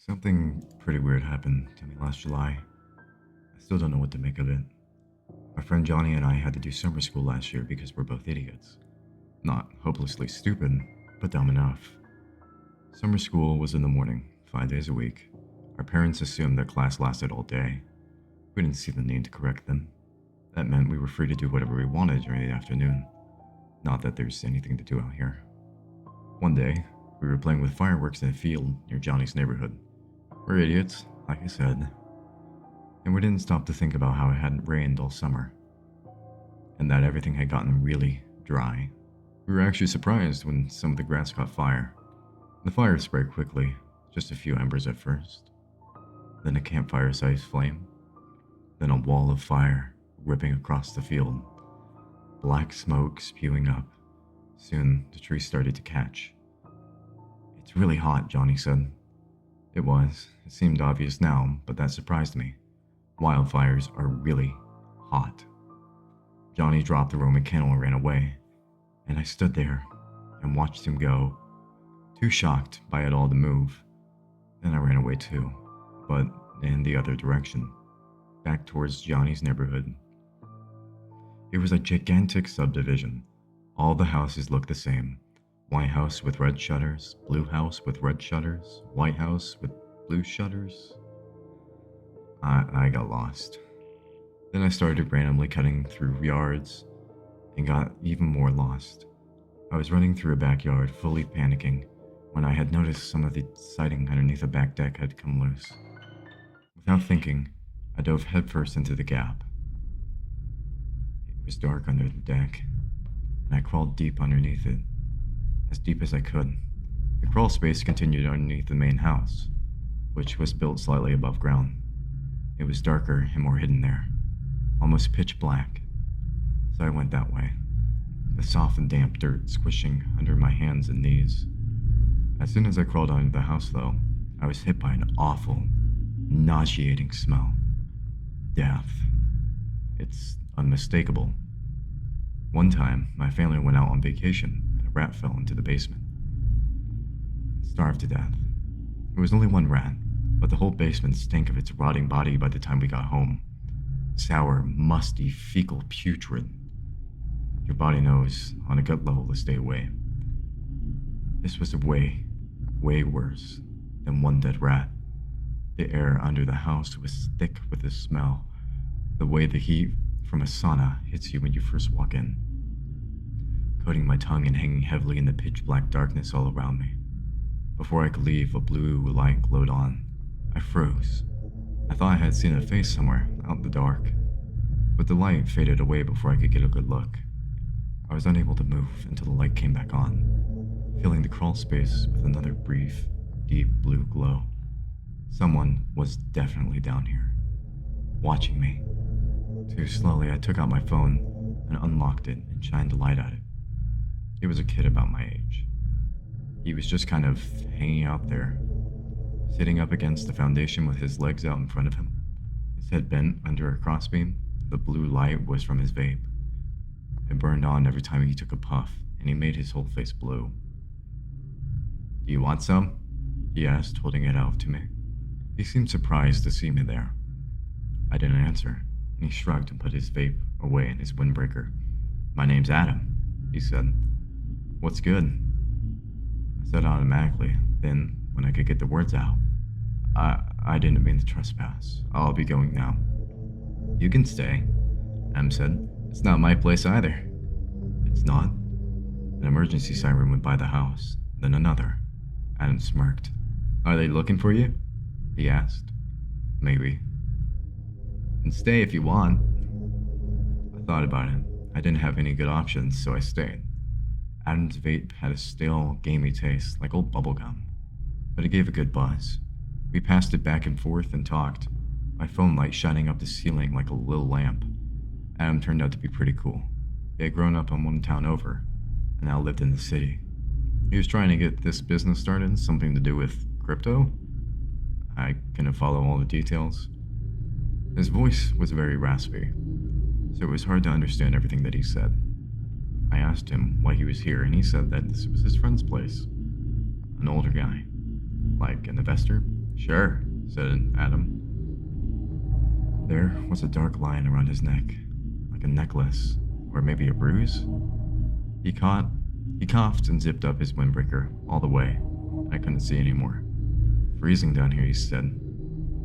Something pretty weird happened to me last July. I still don't know what to make of it. My friend Johnny and I had to do summer school last year because we're both idiots. Not hopelessly stupid, but dumb enough. Summer school was in the morning, 5 days a week. Our parents assumed that class lasted all day. We didn't see the need to correct them. That meant we were free to do whatever we wanted during the afternoon. Not that there's anything to do out here. One day, we were playing with fireworks in a field near Johnny's neighborhood. We're idiots, like I said, and we didn't stop to think about how it hadn't rained all summer, and that everything had gotten really dry. We were actually surprised when some of the grass caught fire. The fire spread quickly, just a few embers at first, then a campfire-sized flame, then a wall of fire ripping across the field, black smoke spewing up. Soon, the tree started to catch. "It's really hot," Johnny said. It was. It seemed obvious now, but that surprised me. Wildfires are really hot. Johnny dropped the Roman candle and ran away, and I stood there and watched him go, too shocked by it all to move. Then I ran away too, but in the other direction, back towards Johnny's neighborhood. It was a gigantic subdivision. All the houses looked the same. White house with red shutters, blue house with red shutters, white house with blue shutters. I got lost. Then I started randomly cutting through yards and got even more lost. I was running through a backyard, fully panicking, when I had noticed some of the siding underneath the back deck had come loose. Without thinking, I dove headfirst into the gap. It was dark under the deck, and I crawled deep underneath it. As deep as I could. The crawl space continued underneath the main house, which was built slightly above ground. It was darker and more hidden there, almost pitch black, so I went that way, the soft and damp dirt squishing under my hands and knees. As soon as I crawled under the house, though, I was hit by an awful, nauseating smell. Death. It's unmistakable. One time, my family went out on vacation, a rat fell into the basement. It starved to death. It was only one rat, but the whole basement stank of its rotting body by the time we got home. Sour, musty, fecal, putrid. Your body knows on a gut level to stay away. This was way, way worse than one dead rat. The air under the house was thick with the smell, the way the heat from a sauna hits you when you first walk in, coating my tongue and hanging heavily in the pitch-black darkness all around me. Before I could leave, a blue light glowed on. I froze. I thought I had seen a face somewhere, out in the dark, but the light faded away before I could get a good look. I was unable to move until the light came back on, filling the crawl space with another brief, deep blue glow. Someone was definitely down here, watching me. Too slowly, I took out my phone and unlocked it and shined a light at it. It was a kid about my age. He was just kind of hanging out there, sitting up against the foundation with his legs out in front of him, his head bent under a crossbeam. The blue light was from his vape. It burned on every time he took a puff, and he made his whole face blue. "Do you want some?" he asked, holding it out to me. He seemed surprised to see me there. I didn't answer, and he shrugged and put his vape away in his windbreaker. "My name's Adam," he said. "What's good?" I said automatically. Then, when I could get the words out, I didn't mean to trespass. "I'll be going now." "You can stay," Adam said. "It's not my place either." "It's not?" An emergency siren went by the house, then another. Adam smirked. "Are they looking for you?" he asked. "Maybe." "And stay if you want." I thought about it. I didn't have any good options, so I stayed. Adam's vape had a stale, gamey taste, like old bubblegum, but it gave a good buzz. We passed it back and forth and talked, my phone light shining up the ceiling like a little lamp. Adam turned out to be pretty cool. He had grown up in one town over, and now lived in the city. He was trying to get this business started, something to do with crypto. I couldn't follow all the details. His voice was very raspy, so it was hard to understand everything that he said. I asked him why he was here, and he said that this was his friend's place. An older guy. Like an investor? Sure, said Adam. There was a dark line around his neck, like a necklace, or maybe a bruise. He caught, he coughed and zipped up his windbreaker all the way. I couldn't see anymore. Freezing down here, he said.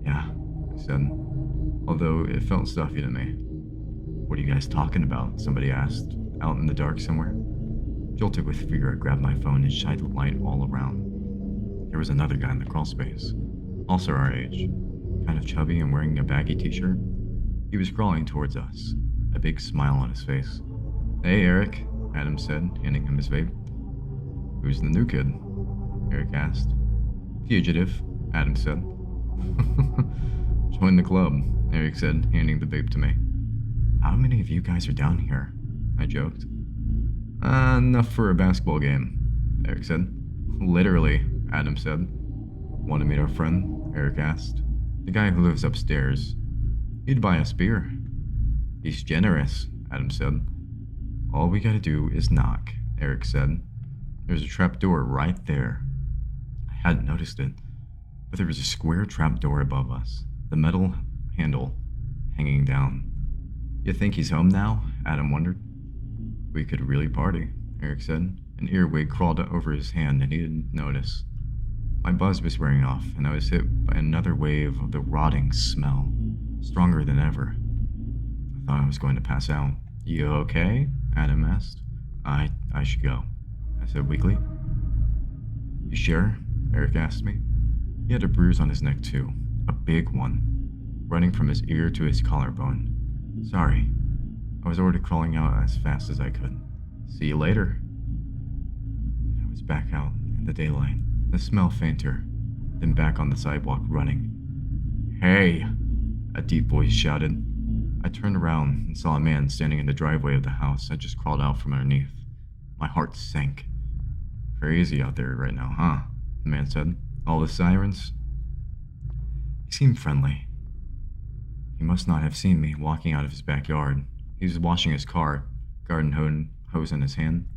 Yeah, I said, although it felt stuffy to me. What are you guys talking about? Somebody asked, out in the dark somewhere. Jolted with fear, I grabbed my phone and shined the light all around. There was another guy in the crawl space, also our age, kind of chubby and wearing a baggy t-shirt. He was crawling towards us, a big smile on his face. Hey, Eric, Adam said, handing him his vape. Who's the new kid? Eric asked. Fugitive, Adam said. Join the club, Eric said, handing the vape to me. How many of you guys are down here? I joked. Enough for a basketball game, Eric said. Literally, Adam said. Want to meet our friend? Eric asked. The guy who lives upstairs. He'd buy us beer. He's generous, Adam said. All we gotta do is knock, Eric said. There's a trap door right there. I hadn't noticed it, but there was a square trap door above us, the metal handle hanging down. You think he's home now? Adam wondered. We could really party, Eric said. An earwig crawled over his hand and he didn't notice. My buzz was wearing off, and I was hit by another wave of the rotting smell, stronger than ever. I thought I was going to pass out. You okay? Adam asked. I should go, I said weakly. You sure? Eric asked me. He had a bruise on his neck too, a big one, running from his ear to his collarbone. Sorry. I was already crawling out as fast as I could. See you later. I was back out in the daylight, the smell fainter, then back on the sidewalk running. Hey! A deep voice shouted. I turned around and saw a man standing in the driveway of the house I just crawled out from underneath. My heart sank. Crazy out there right now, huh? The man said. All the sirens? He seemed friendly. He must not have seen me walking out of his backyard. He was washing his car, garden hose in his hand.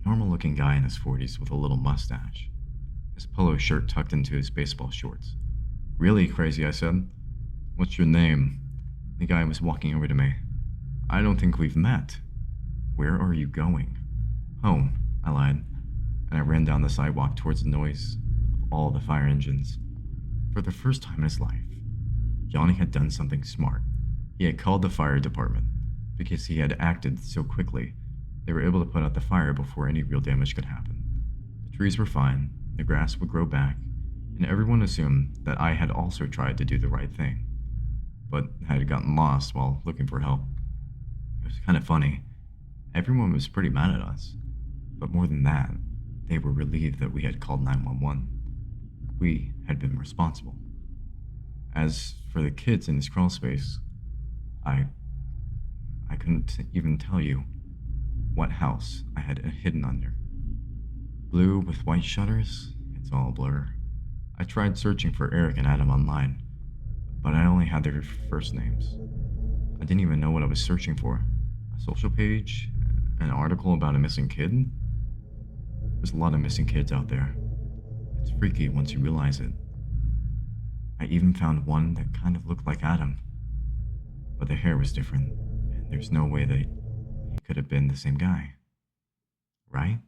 A normal-looking guy in his 40s with a little mustache. His polo shirt tucked into his baseball shorts. Really crazy, I said. What's your name? The guy was walking over to me. I don't think we've met. Where are you going? Home, I lied, and I ran down the sidewalk towards the noise of all the fire engines. For the first time in his life, Johnny had done something smart. He had called the fire department. Because he had acted so quickly, they were able to put out the fire before any real damage could happen. The trees were fine, the grass would grow back, and everyone assumed that I had also tried to do the right thing, but had gotten lost while looking for help. It was kind of funny. Everyone was pretty mad at us, but more than that, they were relieved that we had called 911. We had been responsible. As for the kids in his crawl space, I couldn't even tell you what house I had hidden under. Blue with white shutters? It's all a blur. I tried searching for Eric and Adam online, but I only had their first names. I didn't even know what I was searching for. A social page? An article about a missing kid? There's a lot of missing kids out there. It's freaky once you realize it. I even found one that kind of looked like Adam, but the hair was different. There's no way that he could have been the same guy. Right?